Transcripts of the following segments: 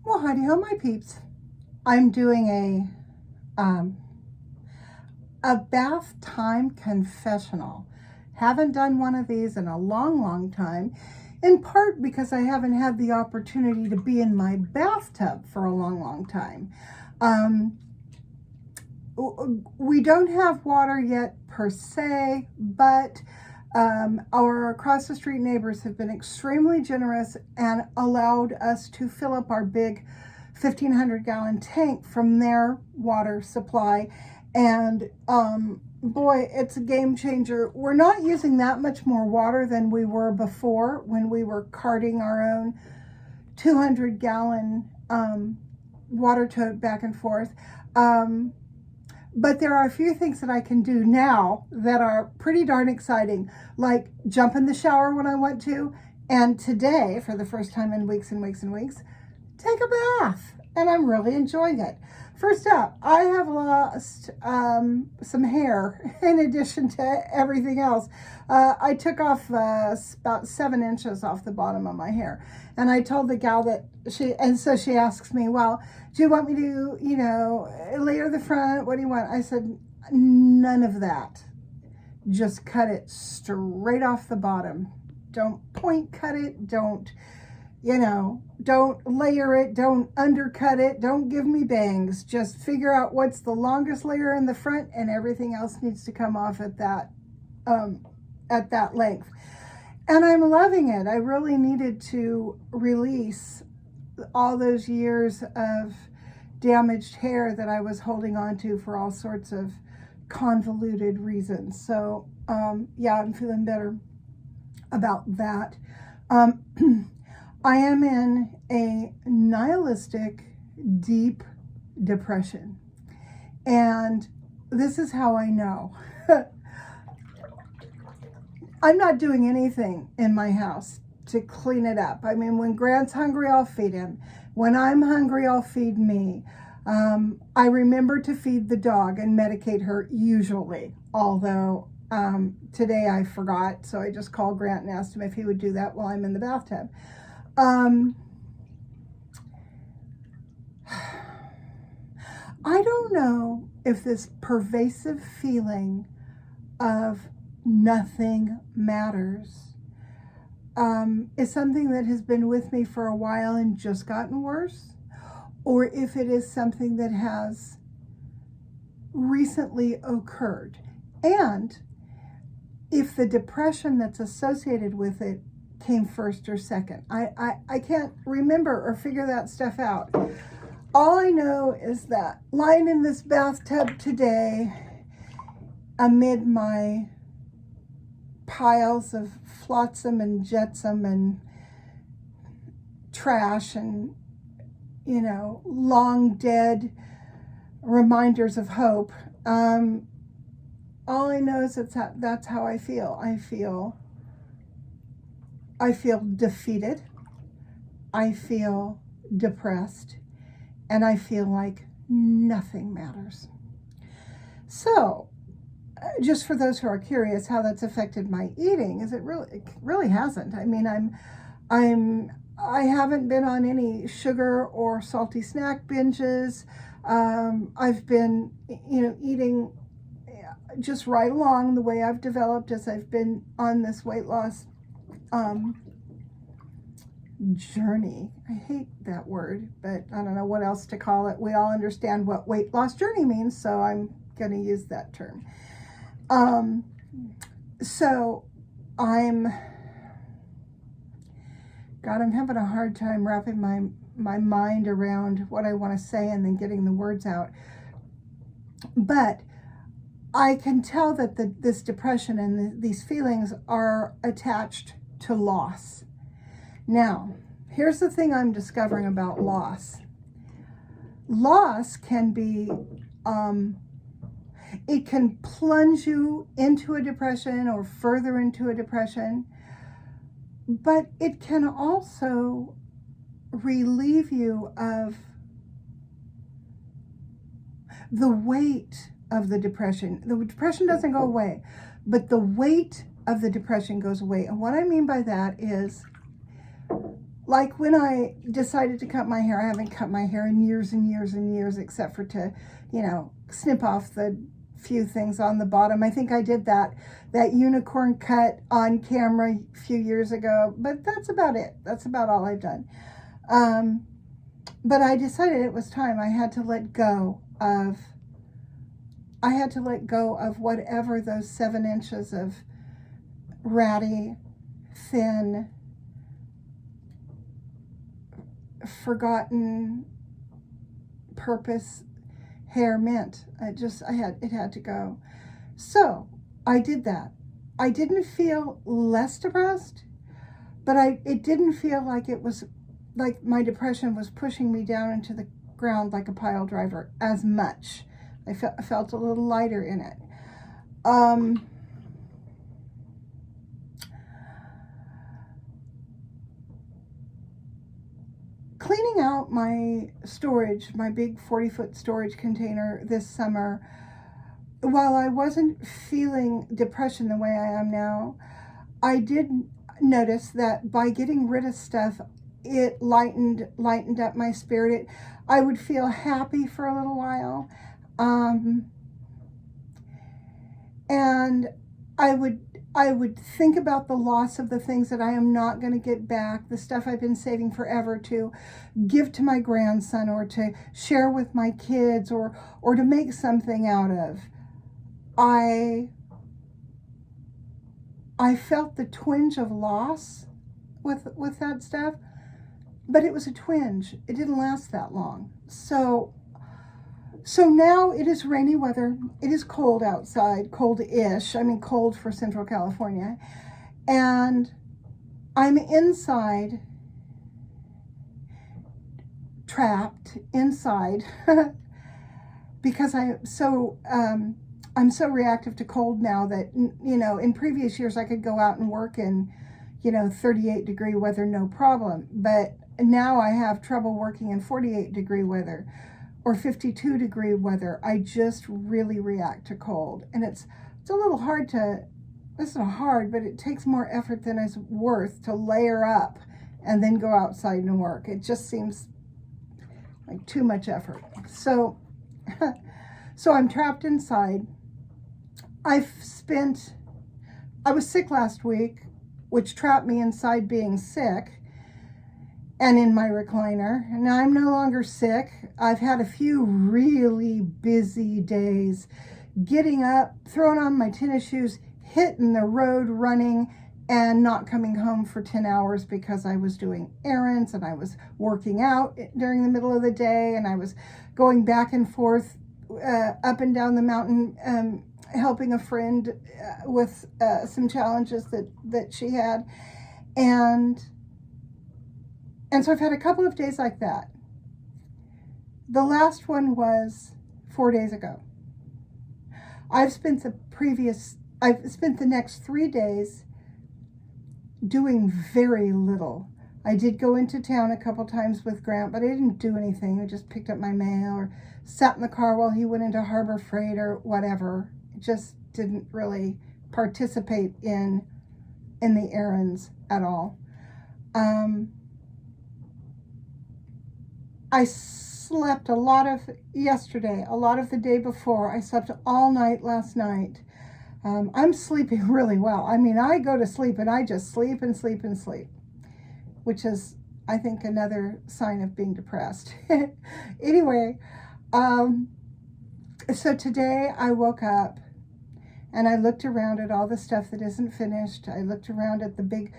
Well, howdy ho, my peeps. I'm doing a bath time confessional. Haven't done one of these in a long, long time, in part because I haven't had the opportunity to be in my bathtub for a long, long time. We don't have water yet per se, but our across the street neighbors have been extremely generous and allowed us to fill up our big 1,500-gallon tank from their water supply. And boy, it's a game changer. We're not using that much more water than we were before when we were carting our own 200-gallon water tote back and forth. But there are a few things that I can do now that are pretty darn exciting, like jump in the shower when I want to, and today, for the first time in weeks and weeks and weeks, take a bath, and I'm really enjoying it. First up, I have lost some hair in addition to everything else. I took off about 7 inches off the bottom of my hair, and I told the gal that so she asks me, well, do you want me to, layer the front? What do you want? I said, none of that. Just cut it straight off the bottom. Don't point cut it. Don't layer it. Don't undercut it. Don't give me bangs. Just figure out what's the longest layer in the front, and everything else needs to come off at that length. And I'm loving it. I really needed to release all those years of damaged hair that I was holding on to for all sorts of convoluted reasons. So yeah, I'm feeling better about that. I am in a nihilistic, deep depression. And this is how I know. I'm not doing anything in my house to clean it up. I mean, when Grant's hungry, I'll feed him. When I'm hungry, I'll feed me. I remember to feed the dog and medicate her usually, although today I forgot, so I just called Grant and asked him if he would do that while I'm in the bathtub. I don't know if this pervasive feeling of nothing matters is something that has been with me for a while and just gotten worse, or if it is something that has recently occurred, and if the depression that's associated with it came first or second. I can't remember or figure that stuff out. All I know is that lying in this bathtub today, amid my piles of flotsam and jetsam and trash and, long dead reminders of hope, all I know is that's how I feel. I feel defeated, I feel depressed, and I feel like nothing matters. So, just for those who are curious how that's affected my eating, it really hasn't. I mean, I haven't been on any sugar or salty snack binges. I've been, eating just right along the way I've developed as I've been on this weight loss journey. I hate that word, but I don't know what else to call it. We all understand what weight loss journey means, so I'm going to use that term. So I'm having a hard time wrapping my mind around what I want to say and then getting the words out. But I can tell that this depression and these feelings are attached to loss. Now, here's the thing I'm discovering about loss. Loss can be, it can plunge you into a depression or further into a depression, but it can also relieve you of the weight of the depression. The depression doesn't go away, but the weight of the depression goes away. And what I mean by that is, like when I decided to cut my hair, I haven't cut my hair in years and years and years, except for to, snip off the few things on the bottom. I think I did that unicorn cut on camera a few years ago, but that's about it. That's about all I've done. But I decided it was time. I had to let go of whatever those 7 inches of ratty, thin, forgotten purpose hair meant. It had to go. So I did that. I didn't feel less depressed, but it didn't feel like it was like my depression was pushing me down into the ground like a pile driver as much. I felt a little lighter in it. Cleaning out my storage, my big 40-foot storage container this summer, while I wasn't feeling depression the way I am now, I did notice that by getting rid of stuff, it lightened up my spirit. I would feel happy for a little while, and I would think about the loss of the things that I am not going to get back, the stuff I've been saving forever to give to my grandson or to share with my kids or to make something out of. I felt the twinge of loss with that stuff, but it was a twinge. It didn't last that long. So now it is rainy weather. It is cold outside, cold-ish. I mean, cold for Central California. And I'm inside, trapped inside, because I'm so reactive to cold now that, in previous years I could go out and work in, 38-degree weather, no problem. But now I have trouble working in 48-degree weather or 52-degree weather. I just really react to cold. And it's a little hard it's not hard, but it takes more effort than it's worth to layer up and then go outside and work. It just seems like too much effort. So I'm trapped inside. I was sick last week, which trapped me inside being sick and in my recliner. Now I'm no longer sick. I've had a few really busy days getting up, throwing on my tennis shoes, hitting the road running, and not coming home for 10 hours because I was doing errands and I was working out during the middle of the day, and I was going back and forth up and down the mountain helping a friend with some challenges that she had. And so I've had a couple of days like that. The last one was 4 days ago. I've spent the next 3 days doing very little. I did go into town a couple times with Grant, but I didn't do anything. I just picked up my mail or sat in the car while he went into Harbor Freight or whatever. Just didn't really participate in the errands at all. I slept a lot of yesterday, a lot of the day before. I slept all night last night. I'm sleeping really well. I mean, I go to sleep and I just sleep and sleep and sleep, which is, I think, another sign of being depressed. Anyway, so today I woke up and I looked around at all the stuff that isn't finished. I looked around at the big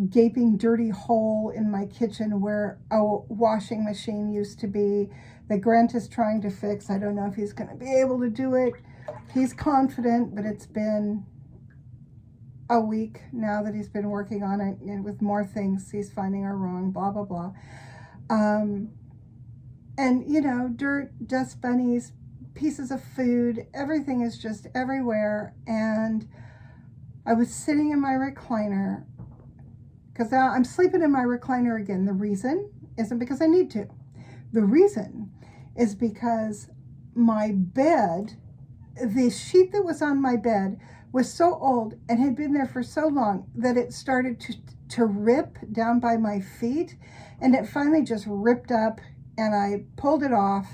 gaping dirty hole in my kitchen where a washing machine used to be that Grant is trying to fix. I don't know if he's going to be able to do it. He's confident, but it's been a week now that he's been working on it, and with more things he's finding are wrong, blah, blah, blah. And, dirt, dust bunnies, pieces of food, everything is just everywhere. And I was sitting in my recliner, because now I'm sleeping in my recliner again. The reason isn't because I need to. The reason is because my bed, the sheet that was on my bed was so old and had been there for so long that it started to rip down by my feet, and it finally just ripped up, and I pulled it off.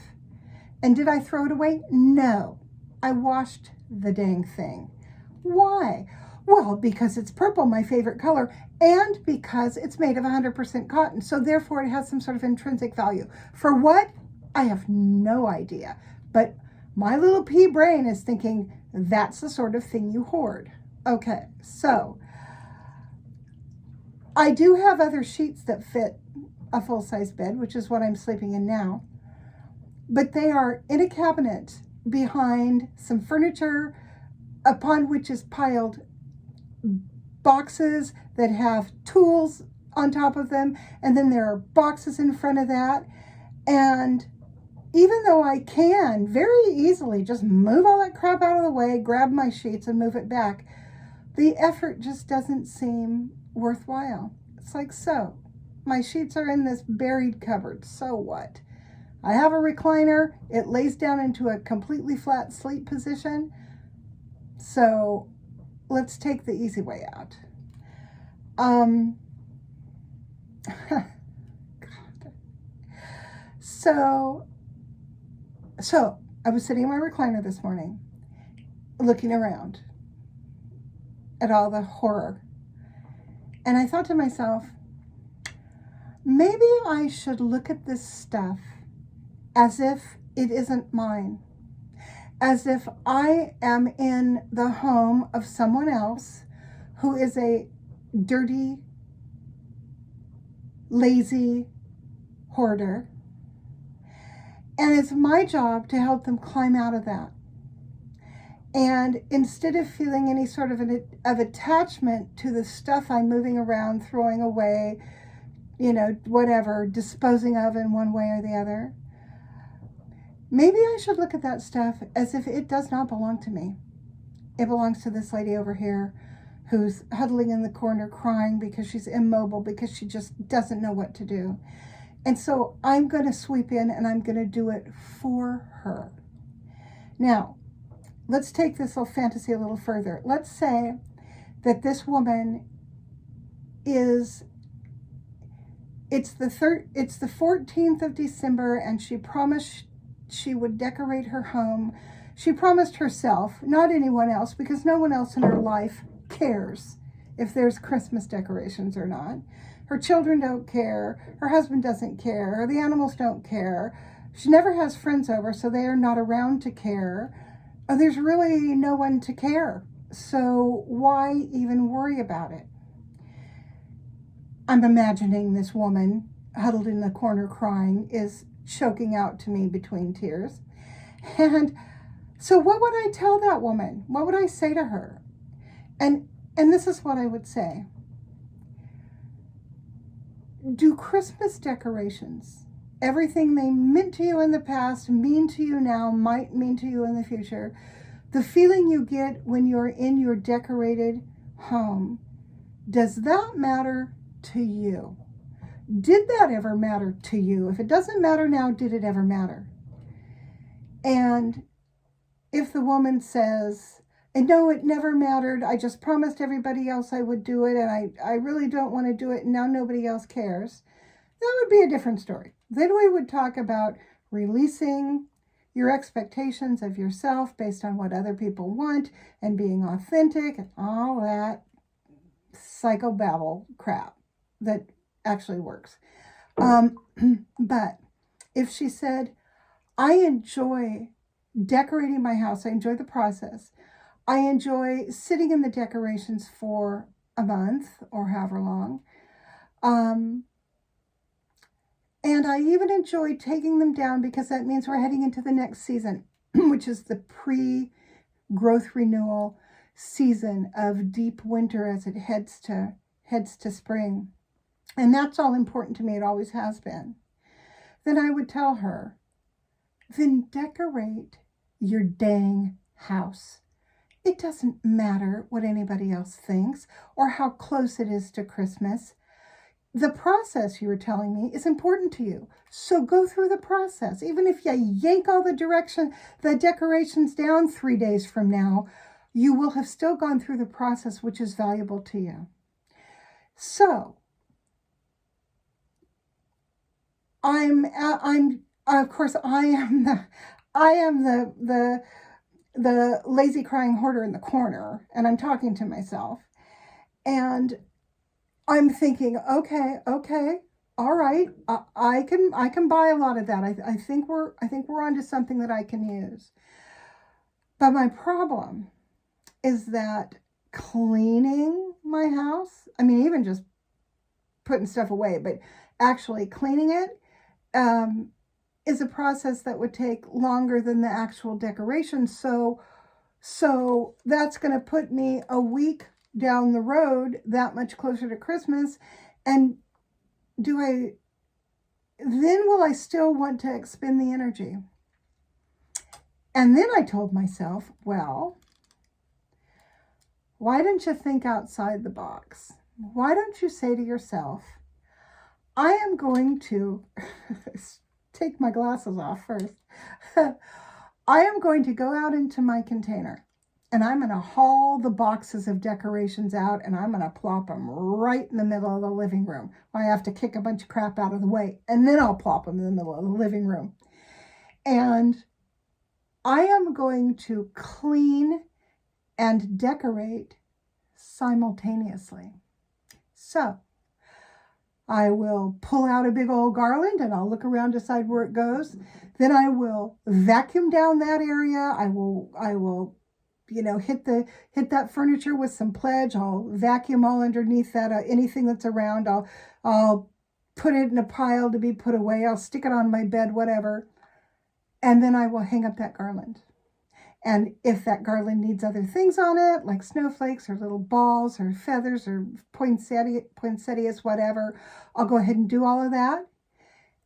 And did I throw it away? No. I washed the dang thing. Why? Well, because it's purple, my favorite color, and because it's made of 100% cotton. So therefore it has some sort of intrinsic value. For what? I have no idea. But my little pea brain is thinking that's the sort of thing you hoard. Okay, so I do have other sheets that fit a full-size bed, which is what I'm sleeping in now. But they are in a cabinet behind some furniture upon which is piled boxes that have tools on top of them. And then there are boxes in front of that. And even though I can very easily just move all that crap out of the way, grab my sheets and move it back, the effort just doesn't seem worthwhile. It's like, so my sheets are in this buried cupboard. So what? I have a recliner. It lays down into a completely flat sleep position. So let's take the easy way out. God. So I was sitting in my recliner this morning, looking around at all the horror. And I thought to myself, maybe I should look at this stuff as if it isn't mine, as if I am in the home of someone else who is a dirty, lazy hoarder. And it's my job to help them climb out of that. And instead of feeling any sort of attachment to the stuff I'm moving around, throwing away, whatever, disposing of in one way or the other, maybe I should look at that stuff as if it does not belong to me. It belongs to this lady over here who's huddling in the corner crying because she's immobile, because she just doesn't know what to do. And so I'm going to sweep in and I'm going to do it for her. Now, let's take this little fantasy a little further. Let's say that this woman it's the 14th of December, and she promised she would decorate her home. She promised herself, not anyone else, because no one else in her life cares if there's Christmas decorations or not. Her children don't care. Her husband doesn't care. The animals don't care. She never has friends over, so they are not around to care. There's really no one to care. So why even worry about it? I'm imagining this woman huddled in the corner crying is choking out to me between tears. And so what would I tell that woman? What would I say to her? And this is what I would say. Do Christmas decorations, everything they meant to you in the past, mean to you now, might mean to you in the future? The feeling you get when you're in your decorated home, does that matter to you? Did that ever matter to you? If it doesn't matter now, did it ever matter? And if the woman says, and no, it never mattered, I just promised everybody else I would do it, and I really don't want to do it, and now nobody else cares, that would be a different story. Then we would talk about releasing your expectations of yourself based on what other people want, and being authentic, and all that psychobabble crap that actually works. But if she said, I enjoy decorating my house, I enjoy the process, I enjoy sitting in the decorations for a month or however long. And I even enjoy taking them down because that means we're heading into the next season, which is the pre-growth renewal season of deep winter as it heads to spring. And that's all important to me. It always has been. Then I would tell her, then decorate your dang house. It doesn't matter what anybody else thinks or how close it is to Christmas. The process, you were telling me, is important to you. So go through the process. Even if you yank all the decorations down 3 days from now, you will have still gone through the process, which is valuable to you. So of course, I am the lazy crying hoarder in the corner, and I'm talking to myself, and I'm thinking, okay, all right, I can buy a lot of that. I think we're onto something that I can use. But my problem is that cleaning my house, I mean, even just putting stuff away, but actually cleaning it, um, is a process that would take longer than the actual decoration. So that's going to put me a week down the road, that much closer to Christmas. And then will I still want to expend the energy? And then I told myself, well, why don't you think outside the box? Why don't you say to yourself, I am going to take my glasses off first. I am going to go out into my container, and I'm going to haul the boxes of decorations out, and I'm going to plop them right in the middle of the living room. I have to kick a bunch of crap out of the way, and then I'll plop them in the middle of the living room. And I am going to clean and decorate simultaneously. So I will pull out a big old garland, and I'll look around, decide where it goes. Then I will vacuum down that area. I will, hit that furniture with some pledge. I'll vacuum all underneath that, anything that's around. I'll put it in a pile to be put away. I'll stick it on my bed, whatever. And then I will hang up that garland. And if that garland needs other things on it, like snowflakes or little balls or feathers or poinsettias, whatever, I'll go ahead and do all of that.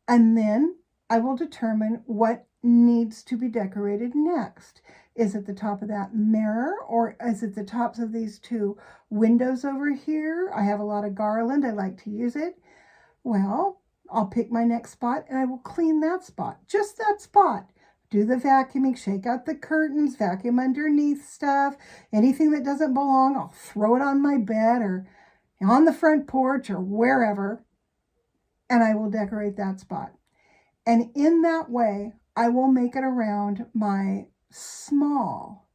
And then I will determine what needs to be decorated next. Is it the top of that mirror, or is it the tops of these two windows over here? I have a lot of garland. I like to use it. Well, I'll pick my next spot and I will clean that spot, just that spot. Do the vacuuming, shake out the curtains, vacuum underneath stuff. Anything that doesn't belong, I'll throw it on my bed or on the front porch or wherever, and I will decorate that spot. And in that way, I will make it around my small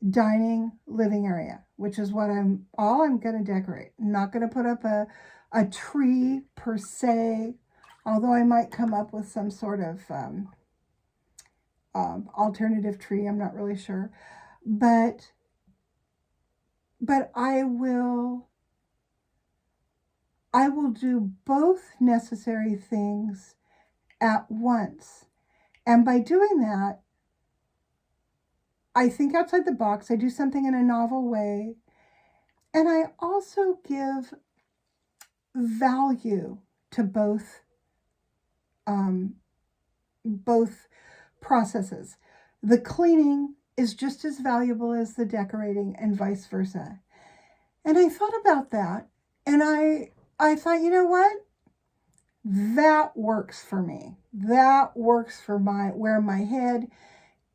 dining living area, which is what I'm going to decorate. I'm not going to put up a tree per se, although I might come up with some sort of alternative tree. I'm not really sure, but I will do both necessary things at once. And by doing that, I think outside the box. I do something in a novel way, and I also give value to both processes. The cleaning is just as valuable as the decorating, and vice versa. And I thought about that, and I thought, you know what? That works for me. That works for where my head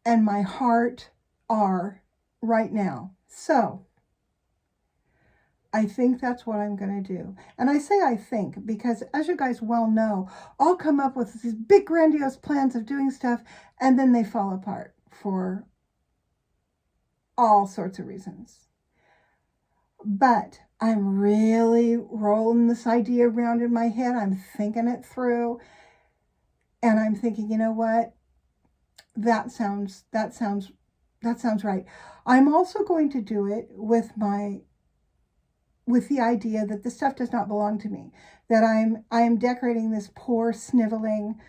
and my heart are right now. So I think that's what I'm going to do. And I say I think because, as you guys well know, I'll come up with these big grandiose plans of doing stuff, and then they fall apart for all sorts of reasons. But I'm really rolling this idea around in my head. I'm thinking it through, and I'm thinking, you know what? That sounds right. I'm also going to do it with the idea that the stuff does not belong to me, that I am decorating this poor, sniveling,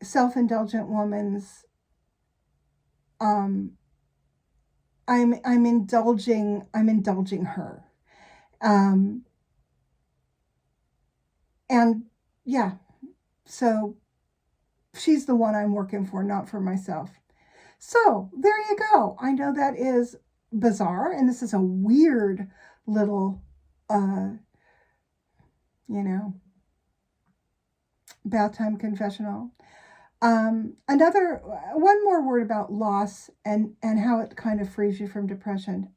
self-indulgent woman's, I'm indulging her. And yeah, so she's the one I'm working for, not for myself. So there you go. I know that is bizarre, and this is a weird little, Bathtime confessional. One more word about loss and how it kind of frees you from depression.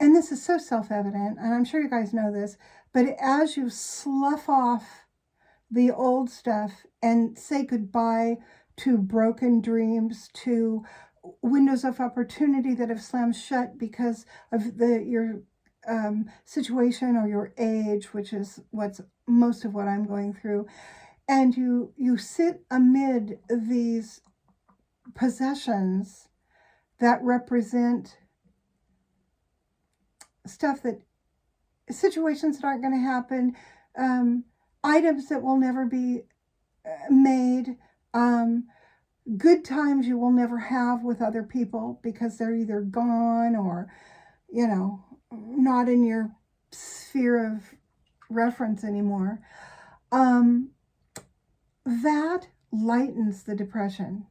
and this is so self-evident, and I'm sure you guys know this, but as you slough off the old stuff and say goodbye to broken dreams, to windows of opportunity that have slammed shut because of your situation or your age, which is what's most of what I'm going through, and you sit amid these possessions that represent stuff that, situations that aren't going to happen, items that will never be made, good times you will never have with other people because they're either gone or, not in your sphere of reference anymore. That lightens the depression.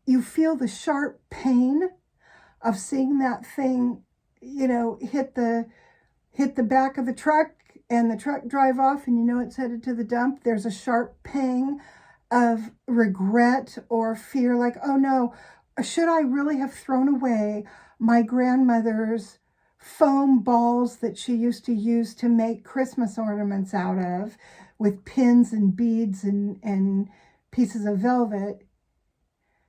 You feel the sharp pain of seeing that thing, hit the back of the truck and the truck drive off and it's headed to the dump. There's a sharp pang of regret or fear, like, oh no, should I really have thrown away my grandmother's foam balls that she used to use to make Christmas ornaments out of, with pins and beads and pieces of velvet?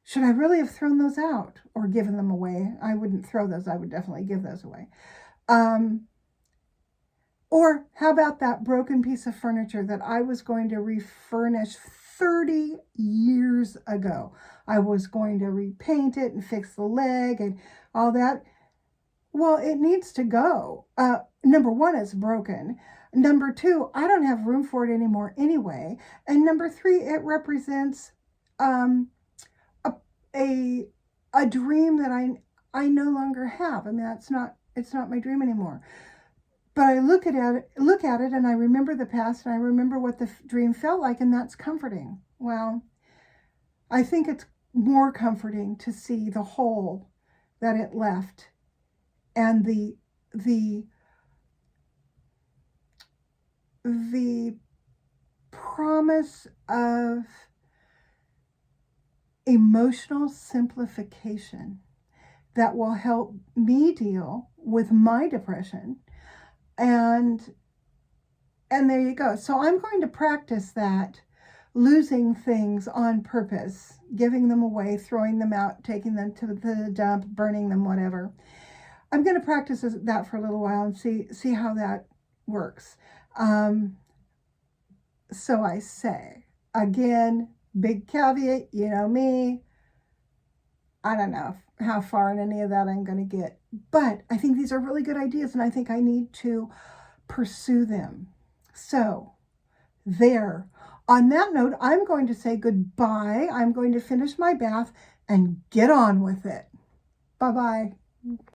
Should I really have thrown those out or given them away? I wouldn't throw those. I would definitely give those away. Or how about that broken piece of furniture that I was going to refurnish 30 years ago? I was going to repaint it and fix the leg and all that. Well, it needs to go. Number one, it's broken. Number two, I don't have room for it anymore anyway. And number three, it represents a dream that I no longer have. I mean, it's not my dream anymore. But I look at it and I remember the past and I remember what the dream felt like, and that's comforting. Well, I think it's more comforting to see the hole that it left and the promise of emotional simplification that will help me deal with my depression. And there you go. So I'm going to practice that, losing things on purpose, giving them away, throwing them out, taking them to the dump, burning them, whatever. I'm going to practice that for a little while and see how that works. So I say, again, big caveat, me, I don't know how far in any of that I'm going to get. But I think these are really good ideas, and I think I need to pursue them. So there. On that note, I'm going to say goodbye. I'm going to finish my bath and get on with it. Bye-bye.